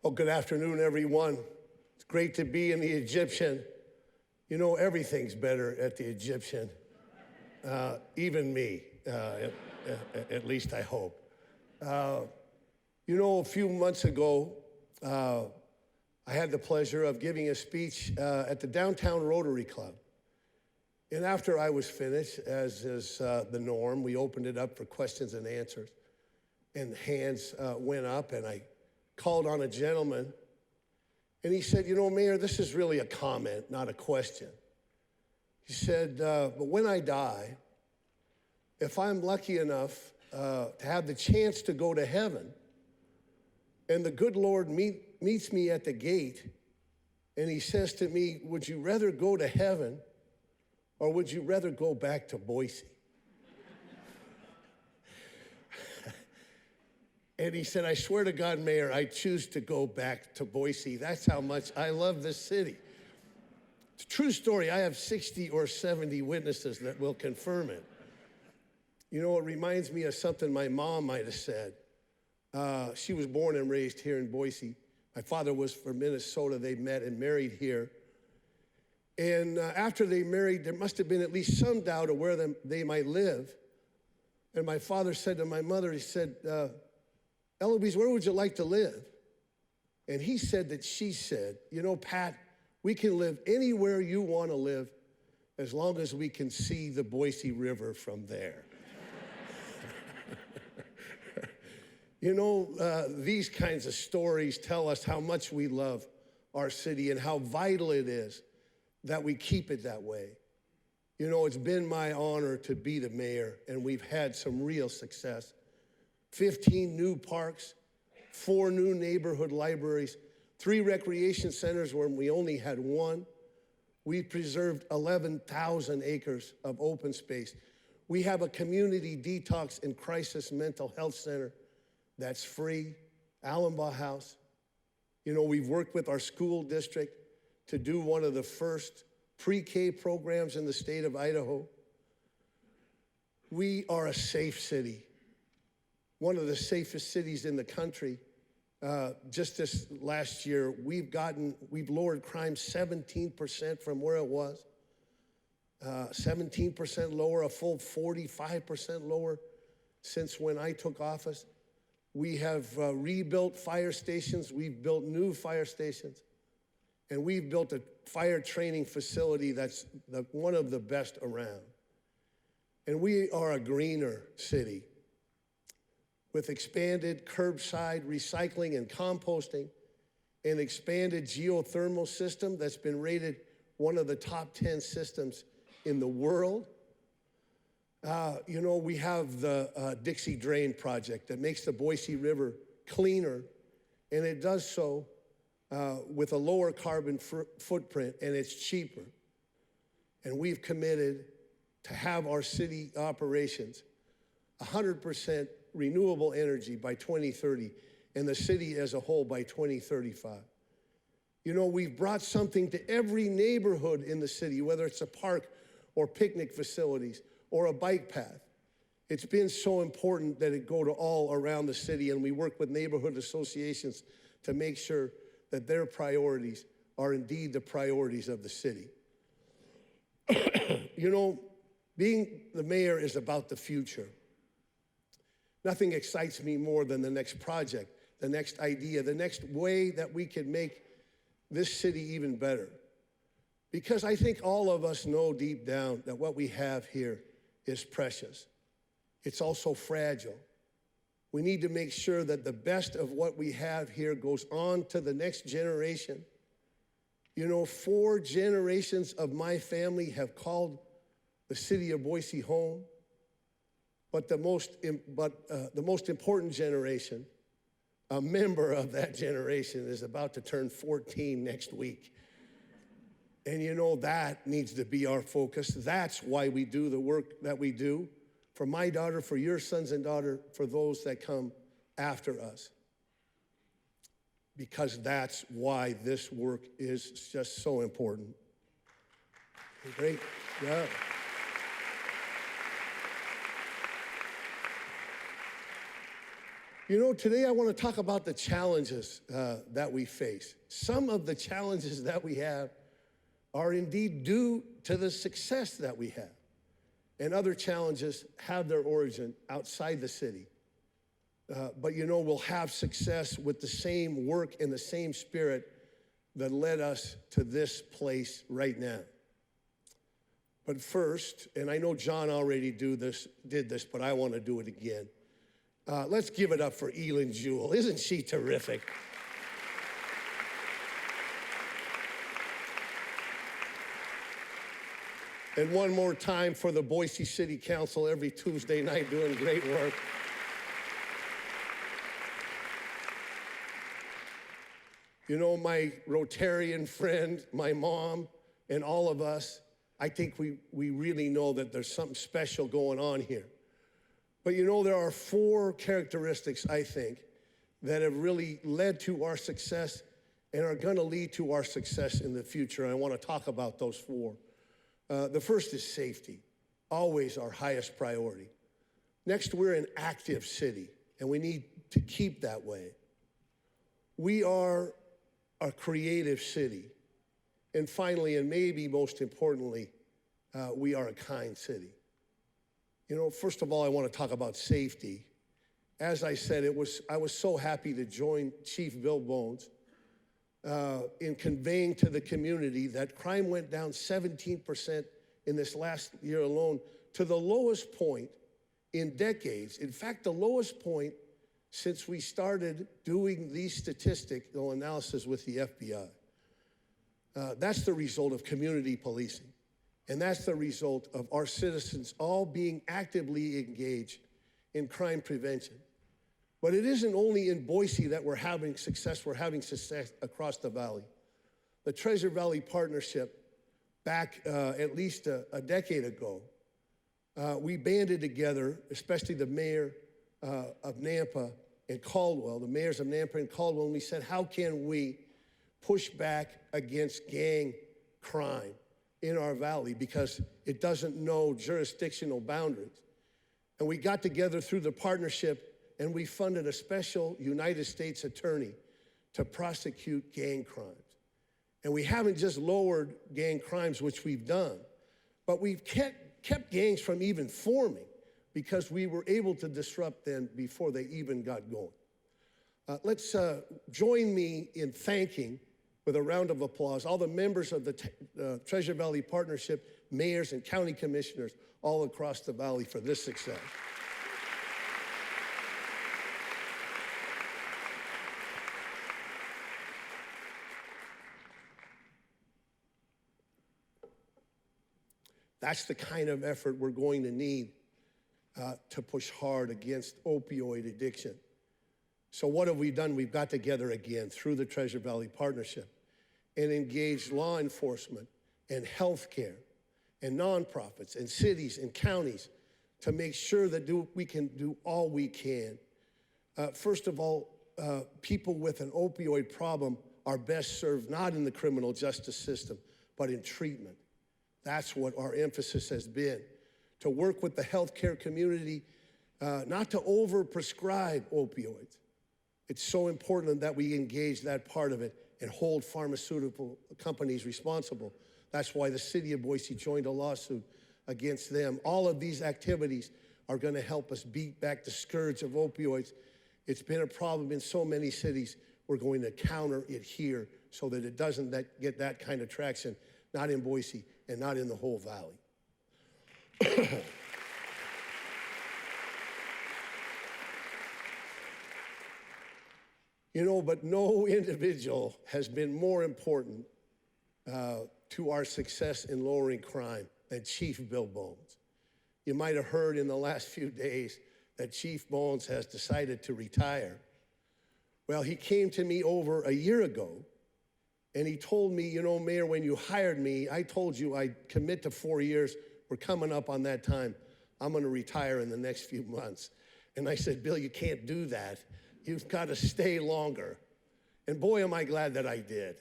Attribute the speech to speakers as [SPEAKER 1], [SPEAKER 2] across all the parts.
[SPEAKER 1] Well, good afternoon, everyone. It's great to be in the Egyptian. You know, everything's better at the Egyptian, even me, at least I hope. You know, a few months ago, I had the pleasure of giving a speech at the Downtown Rotary Club. And after I was finished, as is the norm, we opened it up for questions and answers. And hands went up, and I called on a gentleman. And he said, you know, Mayor, this is really a comment, not a question. He said, but when I die, if I'm lucky enough to have the chance to go to heaven, and the good Lord meets me at the gate, and he says to me, would you rather go to heaven, or would you rather go back to Boise? And he said, I swear to God, Mayor, I choose to go back to Boise. That's how much I love this city. It's a true story. I have 60 or 70 witnesses that will confirm it. You know, it reminds me of something my mom might have said. She was born and raised here in Boise. My father was from Minnesota. They met and married here. And after they married, there must have been at least some doubt of where they might live. And my father said to my mother, he said, Eloise, where would you like to live? And he said that she said, you know, Pat, we can live anywhere you want to live as long as we can see the Boise River from there. You know, these kinds of stories tell us how much we love our city and how vital it is that we keep it that way. You know, it's been my honor to be the mayor, and we've had some real success. 15 new parks, 4 new neighborhood libraries, 3 recreation centers where we only had 1. We preserved 11,000 acres of open space. We have a community detox and crisis mental health center that's free, Allenbaugh House. You know, we've worked with our school district to do one of the first pre-K programs in the state of Idaho. We are a safe city. One of the safest cities in the country. Just this last year, we've lowered crime 17% from where it was. 17% lower, a full 45% lower since when I took office. We have rebuilt fire stations, we've built new fire stations, and we've built a fire training facility that's one of the best around. And we are a greener city, with expanded curbside recycling and composting, an expanded geothermal system that's been rated one of the top 10 systems in the world. You know, we have the Dixie Drain project that makes the Boise River cleaner, and it does so with a lower carbon footprint, and it's cheaper. And we've committed to have our city operations 100% renewable energy by 2030, and the city as a whole by 2035. You know, we've brought something to every neighborhood in the city, whether it's a park or picnic facilities or a bike path. It's been so important that it go to all around the city, and we work with neighborhood associations to make sure that their priorities are indeed the priorities of the city. You know, being the mayor is about the future. Nothing excites me more than the next project, the next idea, the next way that we can make this city even better. Because I think all of us know deep down that what we have here is precious. It's also fragile. We need to make sure that the best of what we have here goes on to the next generation. You know, 4 generations of my family have called the city of Boise home. But the most important generation, a member of that generation, is about to turn 14 next week. And you know, that needs to be our focus. That's why we do the work that we do, for my daughter, for your sons and daughter, for those that come after us. Because that's why this work is just so important. Great job. You know, today I want to talk about the challenges that we face. Some of the challenges that we have are indeed due to the success that we have. And other challenges have their origin outside the city. But you know, we'll have success with the same work and the same spirit that led us to this place right now. But first, and I know John already did this, but I want to do it again. Let's give it up for Elin Jewell. Isn't she terrific? And one more time for the Boise City Council every Tuesday night doing great work. You know, my Rotarian friend, my mom, and all of us, I think we really know that there's something special going on here. But you know, there are 4 characteristics, I think, that have really led to our success and are gonna lead to our success in the future. And I wanna talk about those 4. The first is safety, always our highest priority. Next, we're an active city, and we need to keep that way. We are a creative city. And finally, and maybe most importantly, we are a kind city. You know, first of all, I want to talk about safety. As I said, I was so happy to join Chief Bill Bones in conveying to the community that crime went down 17% in this last year alone to the lowest point in decades. In fact, the lowest point since we started doing these statistical analysis with the FBI. That's the result of community policing. And that's the result of our citizens all being actively engaged in crime prevention. But it isn't only in Boise that we're having success across the valley. The Treasure Valley Partnership, back at least a decade ago, we banded together, especially the mayor of Nampa and Caldwell, the mayors of Nampa and Caldwell, and we said, how can we push back against gang crime in our valley, because it doesn't know jurisdictional boundaries. And we got together through the partnership and we funded a special United States attorney to prosecute gang crimes. And we haven't just lowered gang crimes, which we've done, but we've kept gangs from even forming because we were able to disrupt them before they even got going. Let's join me in thanking, with a round of applause, all the members of the Treasure Valley Partnership, mayors and county commissioners all across the valley for this success. That's the kind of effort we're going to need to push hard against opioid addiction. So what have we done? We've got together again through the Treasure Valley Partnership and engaged law enforcement and healthcare and nonprofits and cities and counties to make sure that we can do all we can. First of all, people with an opioid problem are best served not in the criminal justice system, but in treatment. That's what our emphasis has been, to work with the healthcare community, not to overprescribe opioids. It's so important that we engage that part of it and hold pharmaceutical companies responsible. That's why the City of Boise joined a lawsuit against them. All of these activities are going to help us beat back the scourge of opioids. It's been a problem in so many cities. We're going to counter it here so that it doesn't get that kind of traction, not in Boise and not in the whole valley. You know, but no individual has been more important to our success in lowering crime than Chief Bill Bones. You might have heard in the last few days that Chief Bones has decided to retire. Well, he came to me over a year ago and he told me, you know, Mayor, when you hired me, I told you I'd commit to 4 years. We're coming up on that time. I'm gonna retire in the next few months. And I said, Bill, you can't do that. You've got to stay longer. And boy, am I glad that I did.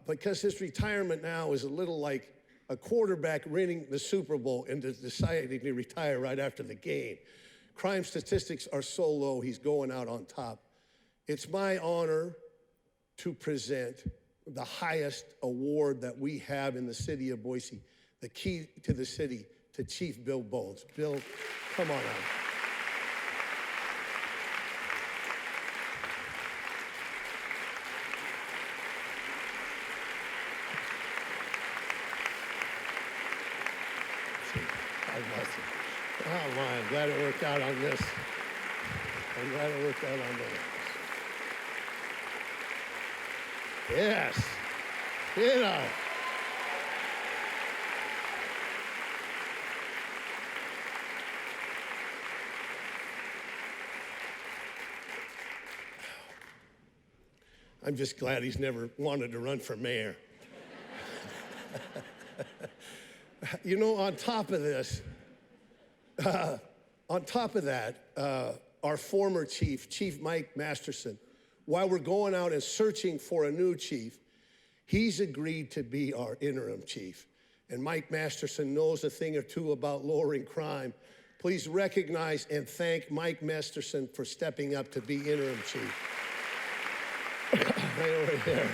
[SPEAKER 1] Because his retirement now is a little like a quarterback winning the Super Bowl and deciding to retire right after the game. crime statistics are so low, he's going out on top. It's my honor to present the highest award that we have in the city of Boise, the key to the city, to Chief Bill Bones. Bill, come on out. Oh, my, I'm glad it worked out on this. I'm glad it worked out on this. Yes. You know. I'm just glad he's never wanted to run for mayor. You know, on top of this, our former chief, Chief Mike Masterson, while we're going out and searching for a new chief, he's agreed to be our interim chief. And Mike Masterson knows a thing or two about lowering crime. Please recognize and thank Mike Masterson for stepping up to be interim chief. Right over there.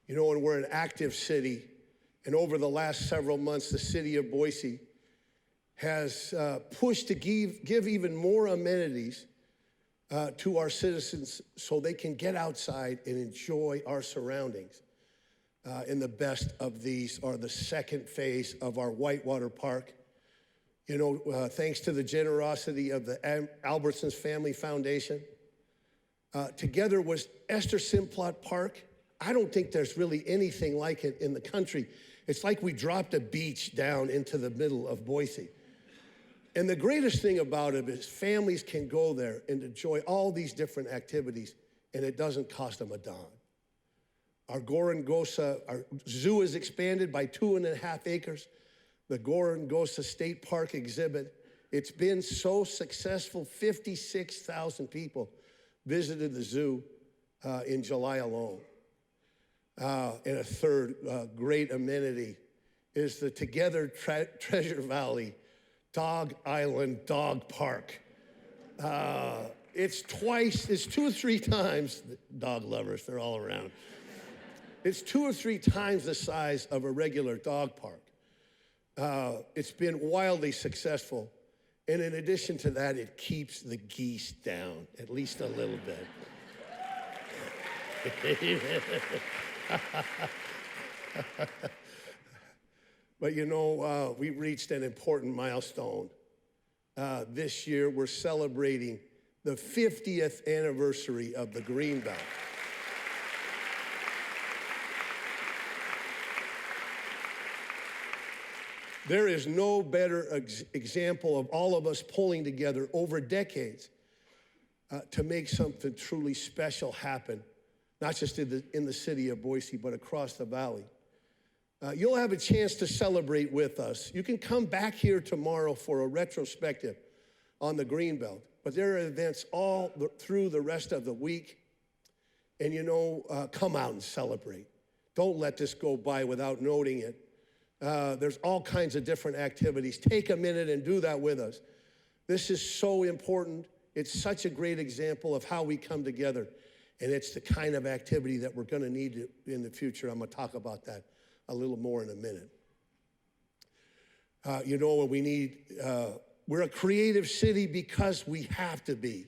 [SPEAKER 1] You know, when we're an active city, and over the last several months, the city of Boise has pushed to give even more amenities to our citizens so they can get outside and enjoy our surroundings. And the best of these are the second phase of our Whitewater Park. You know, thanks to the generosity of the Albertsons Family Foundation, together with Esther Simplot Park. I don't think there's really anything like it in the country. It's like we dropped a beach down into the middle of Boise. And the greatest thing about it is families can go there and enjoy all these different activities, and it doesn't cost them a dime. Our our zoo is expanded by 2.5 acres. The Gorangosa State Park exhibit, it's been so successful, 56,000 people visited the zoo in July alone. And a third great amenity is the Together Treasure Valley Dog Island Dog Park. It's 2 or 3 times, dog lovers, they're all around. It's 2 or 3 times the size of a regular dog park. It's been wildly successful. And in addition to that, it keeps the geese down, at least a little bit. But you know, we've reached an important milestone. This year, we're celebrating the 50th anniversary of the Greenbelt. There is no better example of all of us pulling together over decades to make something truly special happen, not just in the city of Boise, but across the valley. You'll have a chance to celebrate with us. You can come back here tomorrow for a retrospective on the Greenbelt, but there are events all through the rest of the week. And you know, come out and celebrate. Don't let this go by without noting it. There's all kinds of different activities. Take a minute and do that with us. This is so important. It's such a great example of how we come together. And it's the kind of activity that we're going to need in the future. I'm going to talk about that a little more in a minute. You know, we're a creative city because we have to be,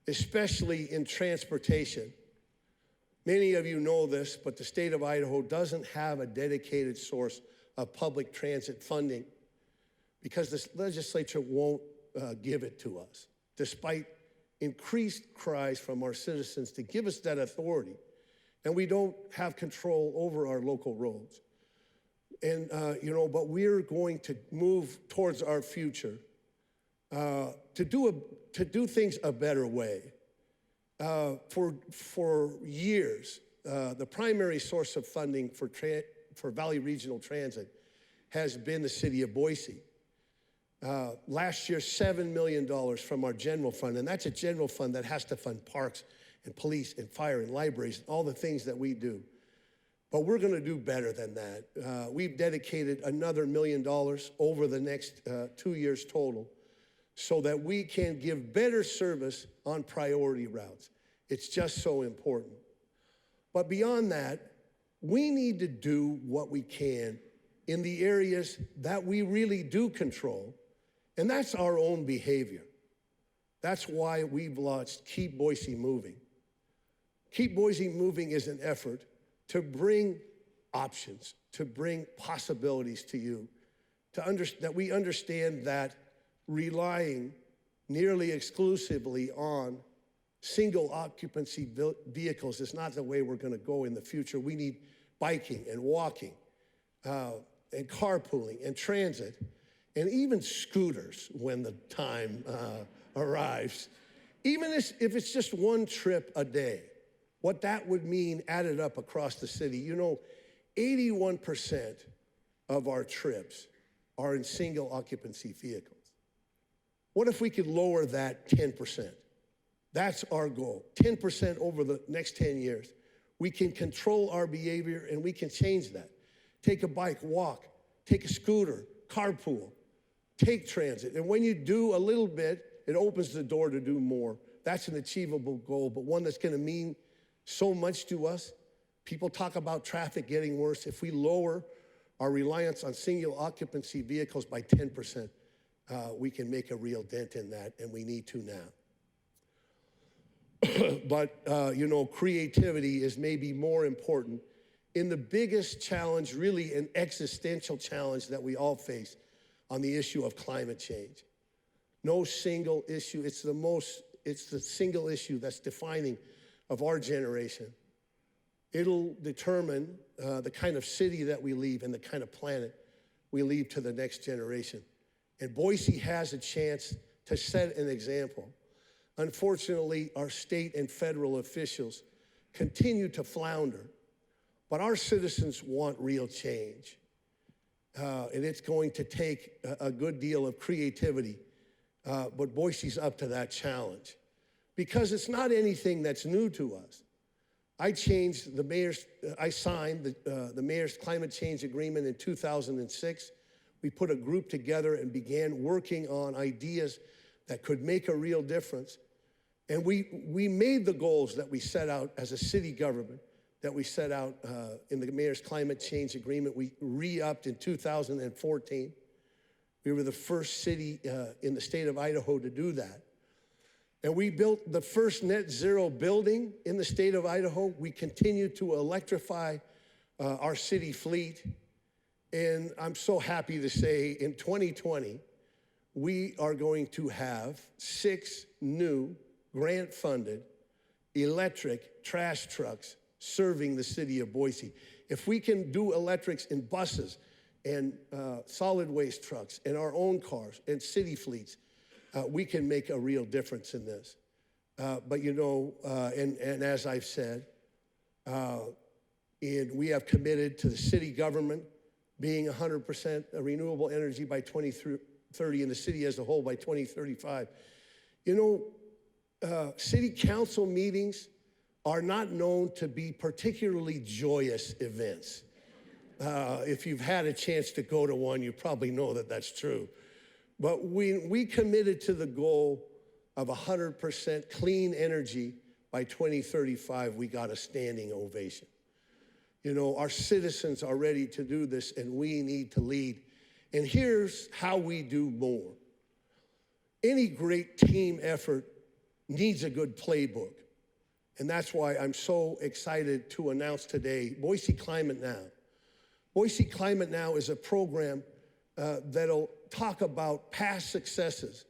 [SPEAKER 1] especially in transportation. Many of you know this, but the state of Idaho doesn't have a dedicated source of public transit funding because the legislature won't give it to us, despite increased cries from our citizens to give us that authority. And we don't have control over our local roads. And, you know, but we're going to move towards our future to do things a better way. For years, the primary source of funding for Valley Regional Transit has been the city of Boise. Last year, $7 million from our general fund, and that's a general fund that has to fund parks and police and fire and libraries and all the things that we do. But we're going to do better than that. We've dedicated another $1 million over the next 2 years total so that we can give better service on priority routes. It's just so important. But beyond that, we need to do what we can in the areas that we really do control, and that's our own behavior. That's why we've launched Keep Boise Moving. Keep Boise Moving is an effort to bring options, to bring possibilities to you, that we understand that relying nearly exclusively on single occupancy vehicles is not the way we're going to go in the future. We need biking and walking and carpooling and transit and even scooters when the time arrives. Even if it's just one trip a day, what that would mean added up across the city. You know, 81% of our trips are in single occupancy vehicles. What if we could lower that 10%? That's our goal, 10% over the next 10 years. We can control our behavior and we can change that. Take a bike, walk, take a scooter, carpool, take transit. And when you do a little bit, it opens the door to do more. That's an achievable goal, but one that's gonna mean so much to us. People talk about traffic getting worse. If we lower our reliance on single occupancy vehicles by 10%, we can make a real dent in that, and we need to now. But, you know, creativity is maybe more important in the biggest challenge, really an existential challenge that we all face on the issue of climate change. No single issue, it's the single issue that's defining of our generation. It'll determine the kind of city that we leave and the kind of planet we leave to the next generation. And Boise has a chance to set an example. Unfortunately, our state and federal officials continue to flounder, but our citizens want real change. And it's going to take a good deal of creativity, but Boise's up to that challenge because it's not anything that's new to us. I signed the mayor's climate change agreement in 2006. We put a group together and began working on ideas that could make a real difference. And we made the goals that we set out as a city government, that we set out in the mayor's climate change agreement. We re-upped in 2014. We were the first city in the state of Idaho to do that. And we built the first net zero building in the state of Idaho. We continue to electrify our city fleet. And I'm so happy to say in 2020, we are going to have 6 new grant-funded electric trash trucks serving the city of Boise. If we can do electrics in buses and solid waste trucks and our own cars and city fleets, we can make a real difference in this. But you know, and as I've said, we have committed to the city government being 100% renewable energy by 2030 and the city as a whole by 2035. You know, city council meetings are not known to be particularly joyous events. If you've had a chance to go to one, you probably know that that's true. But we committed to the goal of 100% clean energy by 2035. We got a standing ovation. You know, our citizens are ready to do this, and we need to lead. And here's how we do more. Any great team effort needs a good playbook. And that's why I'm so excited to announce today Boise Climate Now. Boise Climate Now is a program that'll talk about past successes,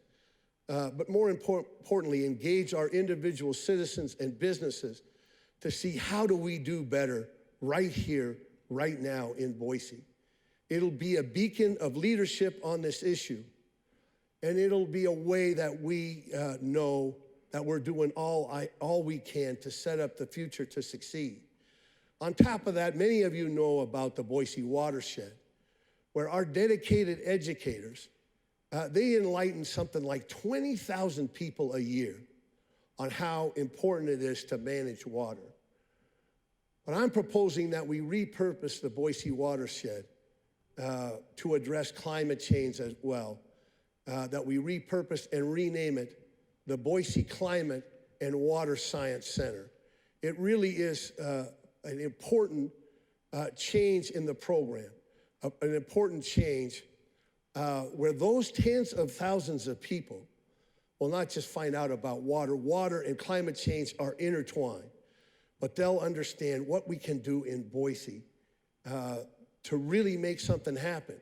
[SPEAKER 1] but more importantly, engage our individual citizens and businesses to see how do we do better right here, right now in Boise. It'll be a beacon of leadership on this issue, and it'll be a way that we know that we're doing all we can to set up the future to succeed. On top of that, many of you know about the Boise watershed, where our dedicated educators, they enlighten something like 20,000 people a year on how important it is to manage water. But I'm proposing that we repurpose the Boise watershed to address climate change as well, that we repurpose and rename it the Boise Climate and Water Science Center. It really is an important change in the program, an important change where those tens of thousands of people will not just find out about water. Water and climate change are intertwined, but they'll understand what we can do in Boise to really make something happen.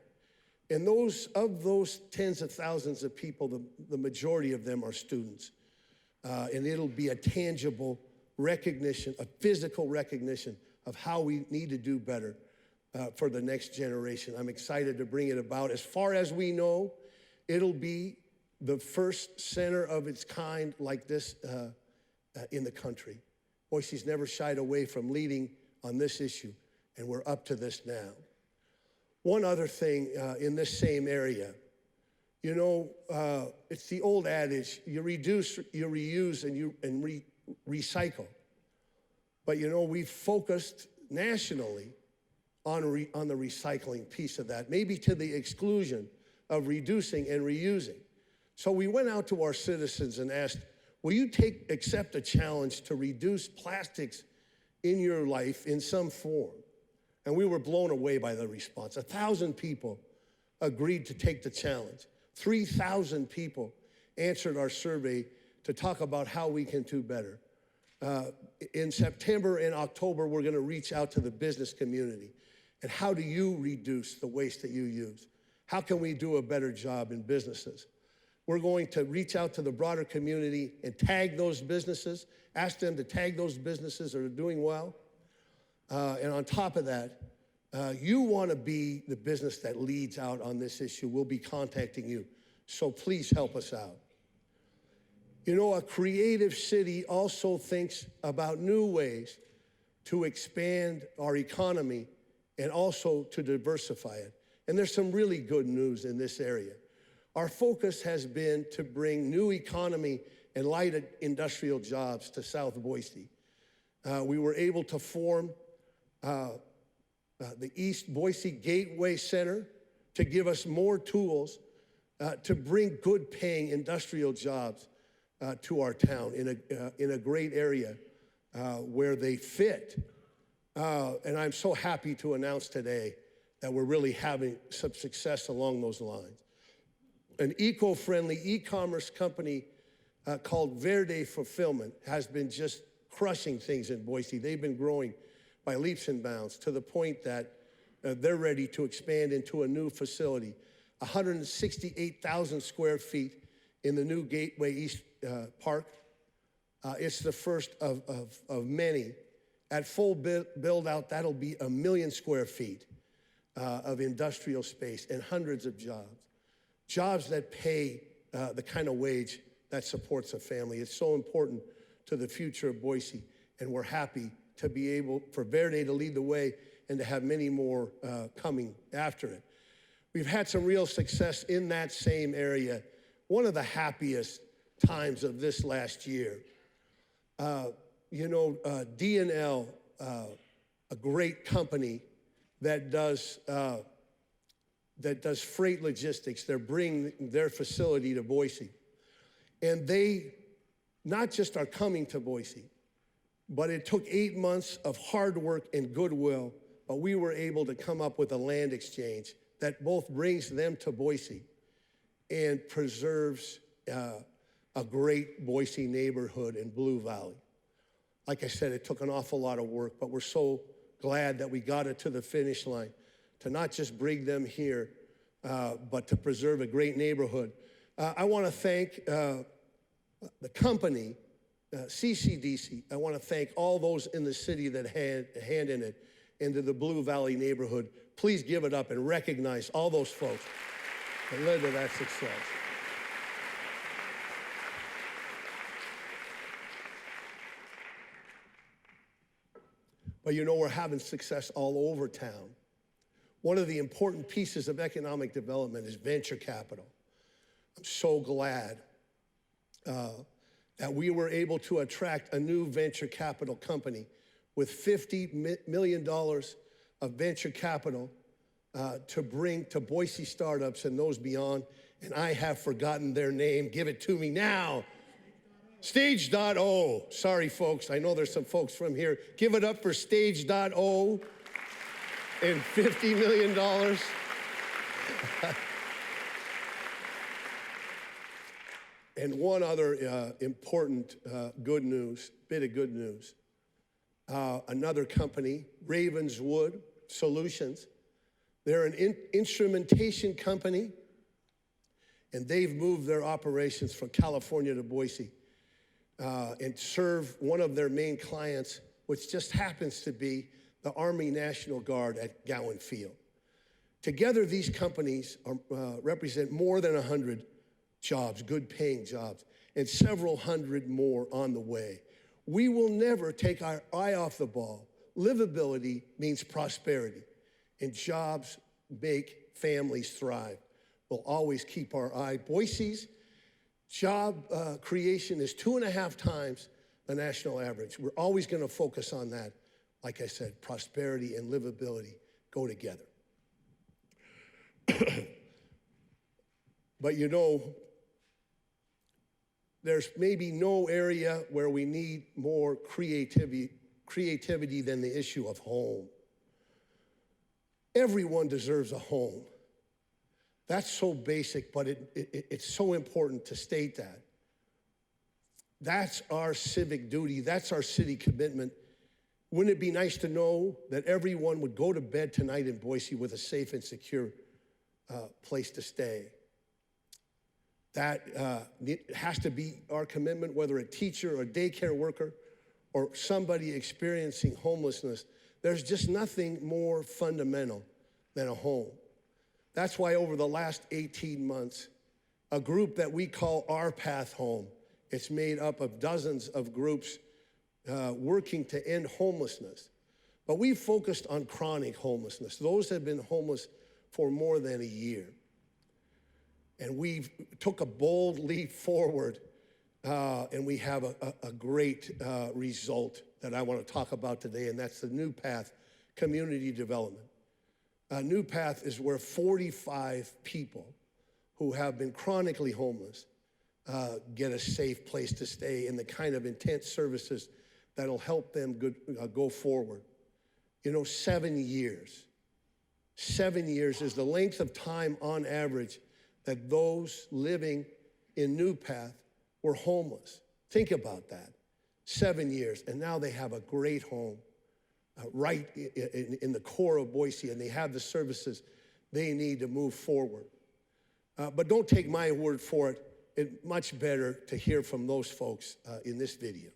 [SPEAKER 1] And those tens of thousands of people, the majority of them are students. And it'll be a tangible recognition, a physical recognition of how we need to do better for the next generation. I'm excited to bring it about. As far as we know, it'll be the first center of its kind like this in the country. Boise's never shied away from leading on this issue, and we're up to this now. One other thing in this same area, you know, it's the old adage, you reduce, you reuse, and you recycle. But you know, we've focused nationally on the recycling piece of that, maybe to the exclusion of reducing and reusing. So we went out to our citizens and asked, will you accept a challenge to reduce plastics in your life in some form? And we were blown away by the response. 1,000 people agreed to take the challenge. 3,000 people answered our survey to talk about how we can do better. In September and October, we're going to reach out to the business community. And how do you reduce the waste that you use? How can we do a better job in businesses? We're going to reach out to the broader community and tag those businesses, ask them to tag those businesses that are doing well. And on top of that, you want to be the business that leads out on this issue. We'll be contacting you. So please help us out. You know, a creative city also thinks about new ways to expand our economy and also to diversify it. And there's some really good news in this area. Our focus has been to bring new economy and light industrial jobs to South Boise. We were able to form the East Boise Gateway Center to give us more tools to bring good paying industrial jobs to our town in a great area where they fit. And I'm so happy to announce today that we're really having some success along those lines. An eco-friendly e-commerce company called Verde Fulfillment has been just crushing things in Boise. They've been growing by leaps and bounds to the point that they're ready to expand into a new facility, 168,000 square feet in the new Gateway East Park. It's the first of many. At full build out, that'll be 1 million square feet of industrial space and hundreds of jobs. Jobs that pay the kind of wage that supports a family. It's so important to the future of Boise, and we're happy to be able for Verde to lead the way and to have many more coming after it. We've had some real success in that same area. One of the happiest times of this last year, you know, D&L, a great company that does freight logistics. They're bringing their facility to Boise. And they not just are coming to Boise, but it took 8 months of hard work and goodwill, but we were able to come up with a land exchange that both brings them to Boise and preserves a great Boise neighborhood in Blue Valley. Like I said, it took an awful lot of work, but we're so glad that we got it to the finish line, to not just bring them here, but to preserve a great neighborhood. I want to thank the company, CCDC. I want to thank all those in the city that had a hand in it, into the Blue Valley neighborhood. Please give it up and recognize all those folks that led to that success. But you know, we're having success all over town. One of the important pieces of economic development is venture capital. I'm so glad that we were able to attract a new venture capital company with $50 million of venture capital to bring to Boise startups and those beyond. And I have forgotten their name. Give it to me now. Stage.O. Sorry, folks. I know there's some folks from here. Give it up for Stage.O and $50 million. And one other important bit of good news. Another company, Ravenswood Solutions. They're an instrumentation company, and they've moved their operations from California to Boise and serve one of their main clients, which just happens to be the Army National Guard at Gowan Field. Together, these companies represent more than 100 jobs, good paying jobs, and several hundred more on the way. We will never take our eye off the ball. Livability means prosperity, and jobs make families thrive. We'll always keep our eye. Boise's job creation is 2.5 times the national average. We're always gonna focus on that. Like I said, prosperity and livability go together. But you know, there's maybe no area where we need more creativity than the issue of home. Everyone deserves a home. That's so basic, but it's so important to state that. That's our civic duty. That's our city commitment. Wouldn't it be nice to know that everyone would go to bed tonight in Boise with a safe and secure place to stay? That has to be our commitment, whether a teacher or a daycare worker or somebody experiencing homelessness. There's just nothing more fundamental than a home. That's why over the last 18 months, a group that we call Our Path Home, it's made up of dozens of groups working to end homelessness. But we've focused on chronic homelessness. Those have been homeless for more than a year. And we've took a bold leap forward, and we have a great result that I want to talk about today, and that's the New Path Community Development. New Path is where 45 people who have been chronically homeless get a safe place to stay and the kind of intense services that'll help them go forward. You know, 7 years. 7 years is the length of time on average that those living in New Path were homeless. Think about that. 7 years, and now they have a great home right in the core of Boise, and they have the services they need to move forward. But don't take my word for it. It's much better to hear from those folks in this video.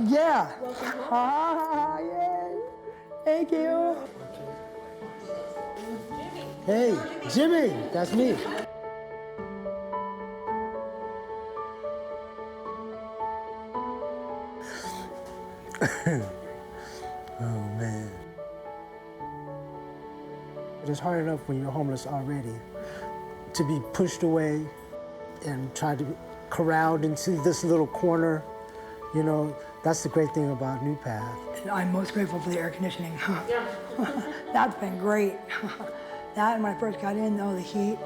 [SPEAKER 2] Yeah. Hi, yay. Thank you. Hey, Jimmy, that's me. Oh, man. It's hard enough when you're homeless already to be pushed away and tried to be corralled into this little corner. You know, that's the great thing about New Path.
[SPEAKER 3] I'm most grateful for the air conditioning. That's been great. That, and when I first got in, though, the heat,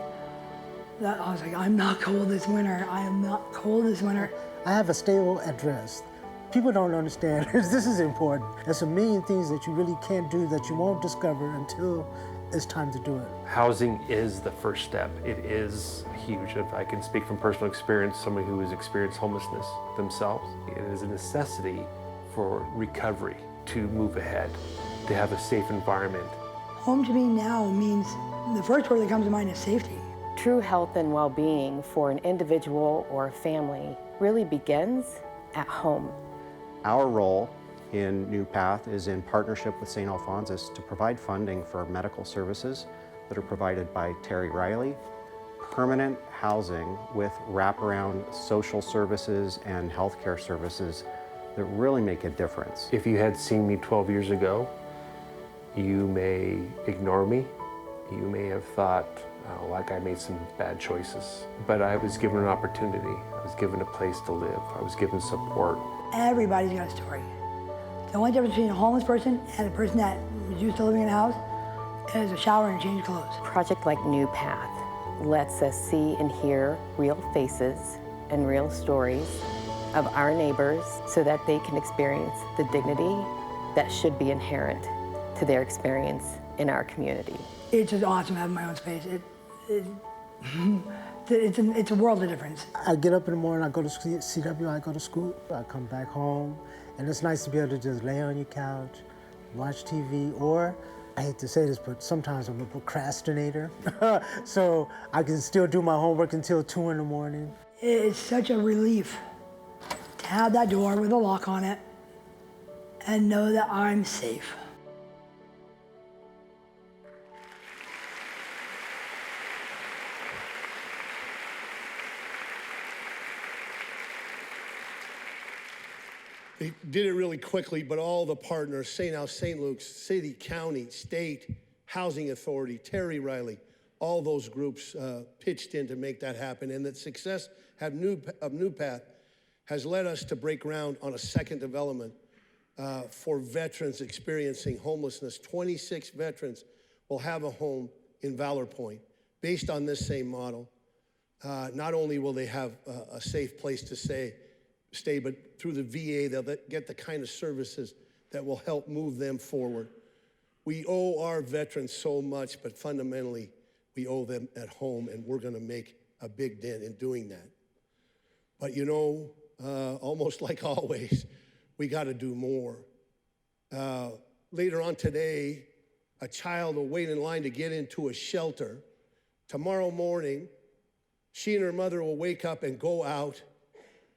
[SPEAKER 3] that I was like, I'm not cold this winter. I am not cold this winter.
[SPEAKER 2] I have a stable address. People don't understand. This is important. There's a million things that you really can't do that you won't discover until it's time to do it.
[SPEAKER 4] Housing is the first step. It is huge. If I can speak from personal experience, somebody who has experienced homelessness themselves, it is a necessity for recovery to move ahead, to have a safe environment.
[SPEAKER 3] Home to me now means, the first word that comes to mind is safety.
[SPEAKER 5] True health and well-being for an individual or a family really begins at home.
[SPEAKER 6] Our role in New Path is in partnership with St. Alphonsus to provide funding for medical services that are provided by Terry Riley, permanent housing with wraparound social services and healthcare services that really make a difference.
[SPEAKER 4] If you had seen me 12 years ago, you may ignore me. You may have thought like I made some bad choices. But I was given an opportunity. I was given a place to live. I was given support.
[SPEAKER 3] Everybody's got a story. The only difference between a homeless person and a person that was used to living in a house is a shower and a change of clothes.
[SPEAKER 5] A project like New Path lets us see and hear real faces and real stories of our neighbors so that they can experience the dignity that should be inherent to their experience in our community.
[SPEAKER 3] It's just awesome having my own space. It's a world of difference.
[SPEAKER 2] I get up in the morning, I go to CW, I go to school, I come back home, and it's nice to be able to just lay on your couch, watch TV, or, I hate to say this, but sometimes I'm a procrastinator, so I can still do my homework until 2 in the morning.
[SPEAKER 3] It's such a relief to have that door with a lock on it and know that I'm safe.
[SPEAKER 1] They did it really quickly, but all the partners, St. Luke's, city, county, state, housing authority, Terry Riley, all those groups pitched in to make that happen. And the success of New Path has led us to break ground on a second development for veterans experiencing homelessness. 26 veterans will have a home in Valor Point based on this same model. Not only will they have a safe place to stay, but through the VA, they'll get the kind of services that will help move them forward. We owe our veterans so much, but fundamentally, we owe them at home, and we're gonna make a big dent in doing that. But you know, almost like always, we gotta do more. Later on today, a child will wait in line to get into a shelter. Tomorrow morning, she and her mother will wake up and go out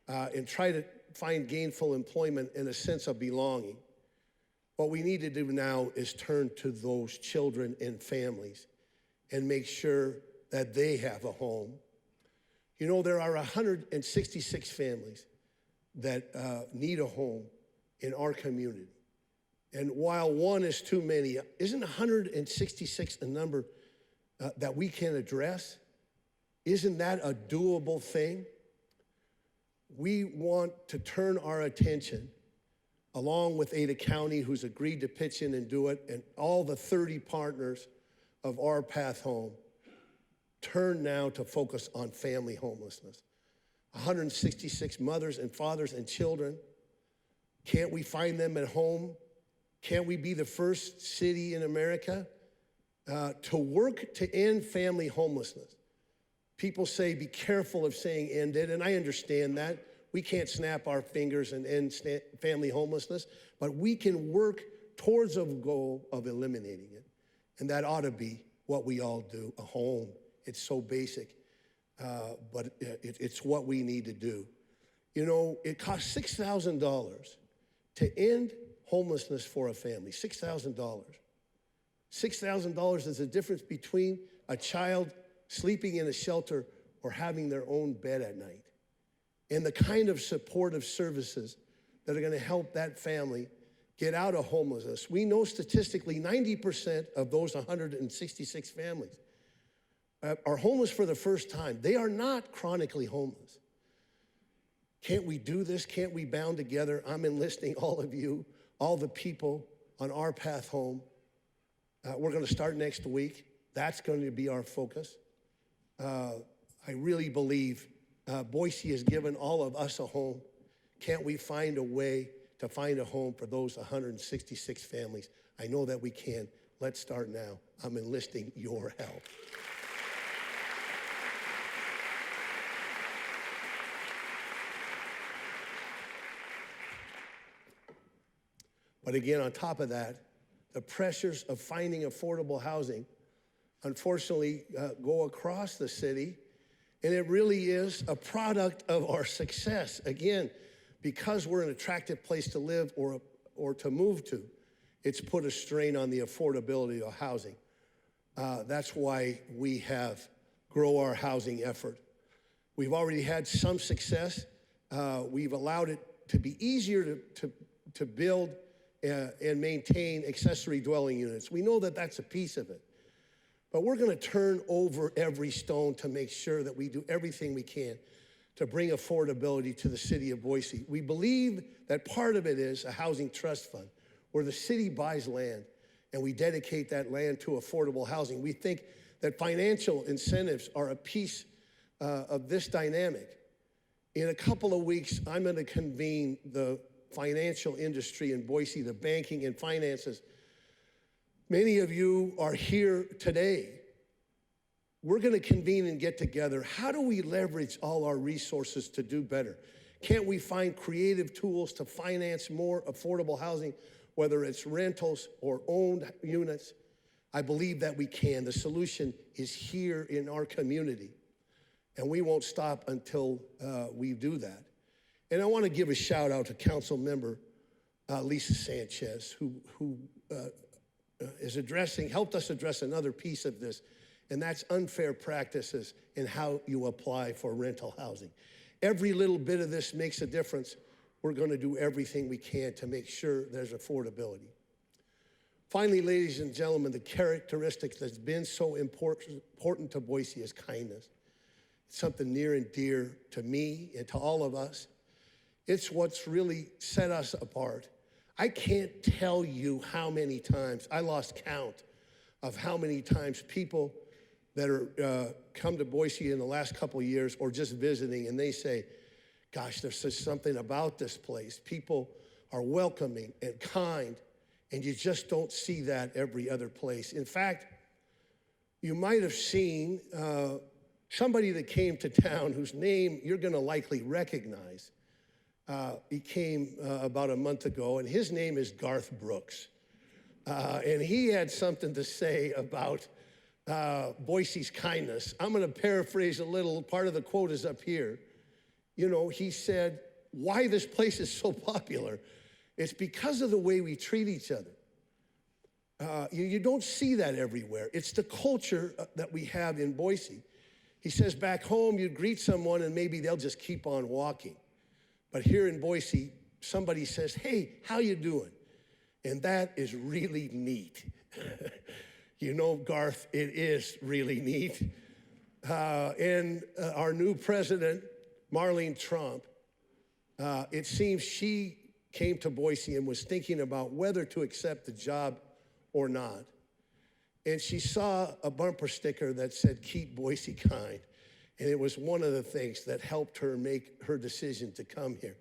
[SPEAKER 1] and try to find gainful employment and a sense of belonging. What we need to do now is turn to those children and families and make sure that they have a home. You know, there are 166 families that need a home in our community. And while one is too many, isn't 166 a number that we can address? Isn't that a doable thing? We want to turn our attention, along with Ada County, who's agreed to pitch in and do it, and all the 30 partners of Our Path Home, turn now to focus on family homelessness. 166 mothers and fathers and children. Can't we find them at home? Can't we be the first city in America to work to end family homelessness? People say, be careful of saying end it, and I understand that. We can't snap our fingers and end family homelessness, but we can work towards a goal of eliminating it. And that ought to be what we all do, a home. It's so basic, but it's what we need to do. You know, it costs $6,000 to end homelessness for a family, $6,000. $6,000 is the difference between a child sleeping in a shelter or having their own bed at night. And the kind of supportive services that are gonna help that family get out of homelessness. We know statistically 90% of those 166 families are homeless for the first time. They are not chronically homeless. Can't we do this? Can't we bound together? I'm enlisting all of you, all the people on Our Path Home. We're gonna start next week. That's going to be our focus. I really believe Boise has given all of us a home. Can't we find a way to find a home for those 166 families? I know that we can. Let's start now. I'm enlisting your help. But again, on top of that, the pressures of finding affordable housing, unfortunately, go across the city, and it really is a product of our success. Again, because we're an attractive place to live or to move to, it's put a strain on the affordability of housing. That's why we have grow our housing effort. We've already had some success. We've allowed it to be easier to build and maintain accessory dwelling units. We know that that's a piece of it. But we're going to turn over every stone to make sure that we do everything we can to bring affordability to the city of Boise. We believe that part of it is a housing trust fund where the city buys land and we dedicate that land to affordable housing. We think that financial incentives are a piece of this dynamic. In a couple of weeks, I'm going to convene the financial industry in Boise, the banking and finances. Many of you are here today. We're going to convene and get together. How do we leverage all our resources to do better? Can't we find creative tools to finance more affordable housing, whether it's rentals or owned units? I believe that we can. The solution is here in our community, and we won't stop until we do that. And I want to give a shout out to Council Member Lisa Sanchez, who helped us address another piece of this, and that's unfair practices in how you apply for rental housing. Every little bit of this makes a difference. We're going to do everything we can to make sure there's affordability. Finally, ladies and gentlemen, the characteristic that's been so important to Boise is kindness. It's something near and dear to me and to all of us. It's what's really set us apart. I can't tell you how many times, I lost count of how many times people that are come to Boise in the last couple of years or just visiting, and they say, gosh, there's just something about this place. People are welcoming and kind, and you just don't see that every other place. In fact, you might have seen somebody that came to town whose name you're gonna likely recognize. He came about a month ago, and his name is Garth Brooks. And he had something to say about Boise's kindness. I'm gonna paraphrase a little, part of the quote is up here. You know, he said, why this place is so popular, it's because of the way we treat each other. You don't see that everywhere. It's the culture that we have in Boise. He says back home, you greet someone and maybe they'll just keep on walking. But here in Boise, somebody says, hey, how you doing? And that is really neat. You know, Garth, it is really neat. And our new president, Marlene Trump, it seems she came to Boise and was thinking about whether to accept the job or not. And she saw a bumper sticker that said, keep Boise kind. And it was one of the things that helped her make her decision to come here.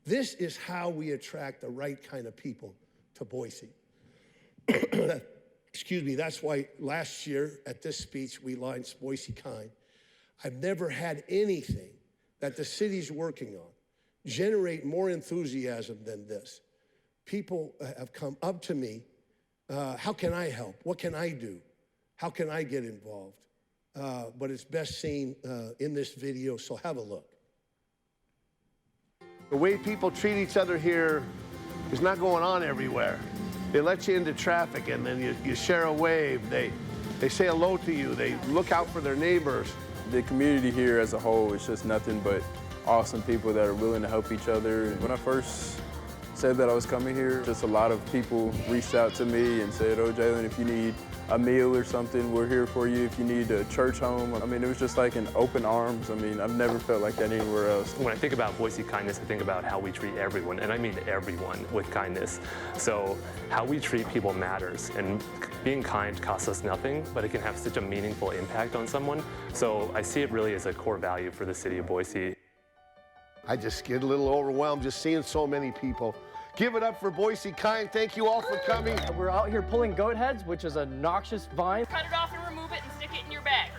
[SPEAKER 1] This is how we attract the right kind of people to Boise. Excuse me, that's why last year at this speech, we launched Boise Kind. I've never had anything that the city's working on generate more enthusiasm than this. People have come up to me, how can I help? What can I do? How can I get involved? But it's best seen in this video, so have a look. The way people treat each other here is not going on everywhere. They let you into traffic and then you share a wave. They say hello to you. They look out for their neighbors.
[SPEAKER 7] The community here as a whole is just nothing but awesome people that are willing to help each other. When I first said that I was coming here, just a lot of people reached out to me and said, oh, Jalen, if you need a meal or something, we're here for you. If you need a church home, I mean, it was just like an open arms. I mean, I've never felt like that anywhere else.
[SPEAKER 4] When I think about Boise kindness, I think about how we treat everyone, and I mean everyone, with kindness. So how we treat people matters, and being kind costs us nothing, but it can have such a meaningful impact on someone. So I see it really as a core value for the city of Boise.
[SPEAKER 1] I just get a little overwhelmed just seeing so many people. Give it up for Boise Kind. Thank you all for coming.
[SPEAKER 8] We're out here pulling goat heads, which is a noxious vine.
[SPEAKER 9] Cut it off and remove it and stick it in your bag.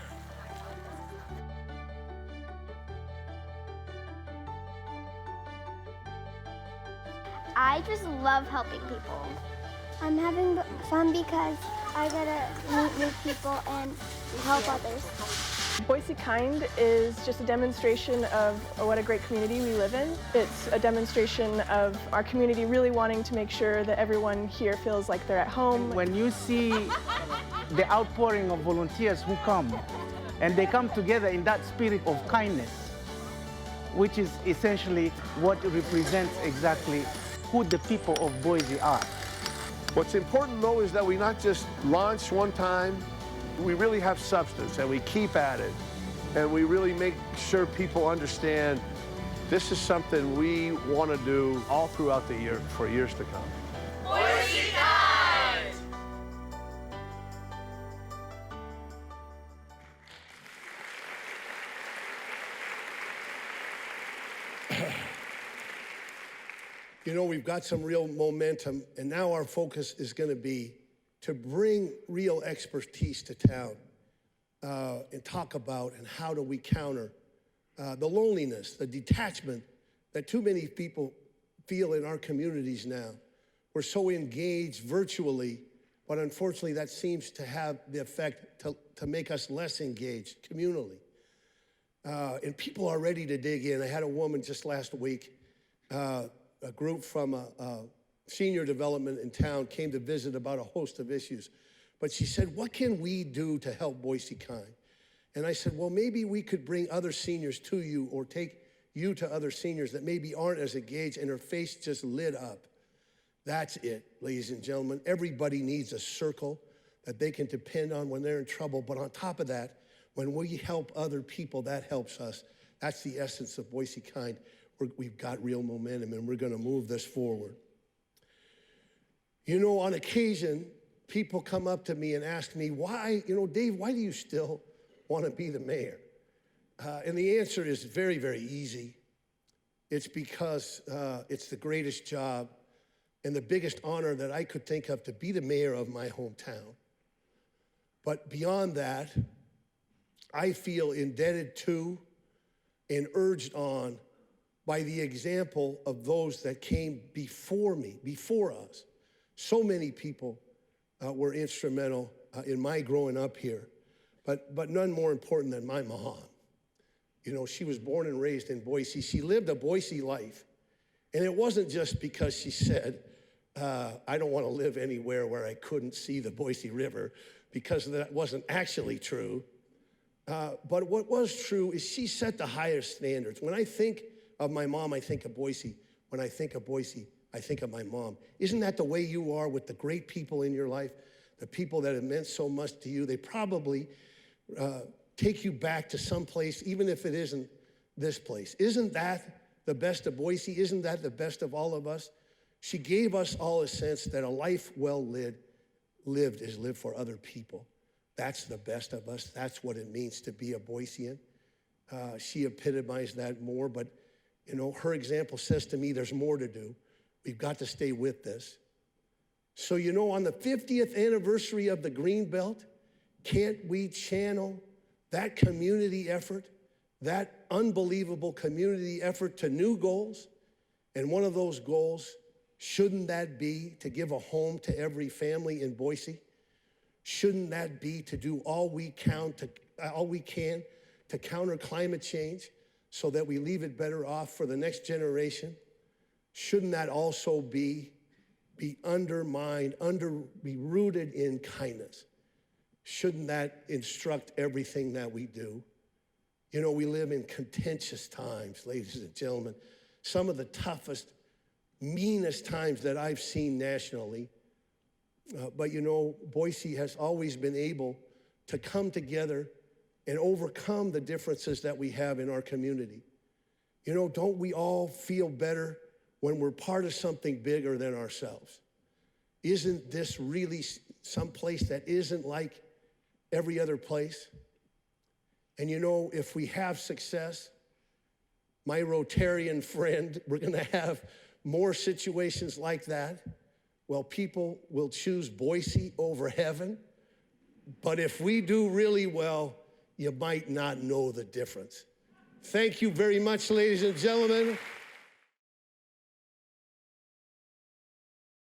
[SPEAKER 10] I just love helping people. I'm having fun because I get to meet new people and help others.
[SPEAKER 11] Boise Kind is just a demonstration of what a great community we live in. It's a demonstration of our community really wanting to make sure that everyone here feels like they're at home.
[SPEAKER 12] When you see the outpouring of volunteers who come, and they come together in that spirit of kindness, which is essentially what represents exactly who the people of Boise are.
[SPEAKER 1] What's important, though, is that we not just launch one time we really have substance and we keep at it and we really make sure people understand this is something we want to do all throughout the year for years to come.
[SPEAKER 9] Boise Kind!
[SPEAKER 1] You know, we've got some real momentum, and now our focus is going to be to bring real expertise to town and talk about and how do we counter the loneliness, the detachment that too many people feel in our communities now. We're so engaged virtually, but unfortunately that seems to have the effect to make us less engaged communally. And people are ready to dig in. I had a woman just last week, a group from a senior development in town came to visit about a host of issues. But she said, what can we do to help Boise Kind? And I said, well, maybe we could bring other seniors to you or take you to other seniors that maybe aren't as engaged, and her face just lit up. That's it, ladies and gentlemen. Everybody needs a circle that they can depend on when they're in trouble. But on top of that, when we help other people, that helps us. That's the essence of Boise Kind. We've got real momentum, and we're going to move this forward. You know, on occasion, people come up to me and ask me, why, Dave, why do you still want to be the mayor? And the answer is very, very easy. It's because it's the greatest job and the biggest honor that I could think of, to be the mayor of my hometown. But beyond that, I feel indebted to and urged on by the example of those that came before me, before us. So many people were instrumental in my growing up here, but none more important than my mom. You know, she was born and raised in Boise. She lived a Boise life. And it wasn't just because she said, I don't want to live anywhere where I couldn't see the Boise River, because that wasn't actually true. But what was true is she set the highest standards. When I think of my mom, I think of Boise. When I think of Boise, I think of my mom. Isn't that the way you are with the great people in your life? The people that have meant so much to you, they probably take you back to some place, even if it isn't this place. Isn't that the best of Boise? Isn't that the best of all of us? She gave us all a sense that a life well lived is lived for other people. That's the best of us. That's what it means to be a Boisean. She epitomized that more, but you know, her example says to me there's more to do. We've got to stay with this. So, you know, on the 50th anniversary of the Greenbelt, can't we channel that community effort, that unbelievable community effort, to new goals? And one of those goals, shouldn't that be to give a home to every family in Boise? Shouldn't that be to do all we can to counter climate change so that we leave it better off for the next generation? Shouldn't that also be undermined, be rooted in kindness? Shouldn't that instruct everything that we do? You know, we live in contentious times, ladies and gentlemen. Some of the toughest, meanest times that I've seen nationally. But you know, Boise has always been able to come together and overcome the differences that we have in our community. You know, don't we all feel better when we're part of something bigger than ourselves? Isn't this really some place that isn't like every other place? And you know, if we have success, my Rotarian friend, we're gonna have more situations like that. Well, people will choose Boise over heaven. But if we do really well, you might not know the difference. Thank you very much, ladies and gentlemen.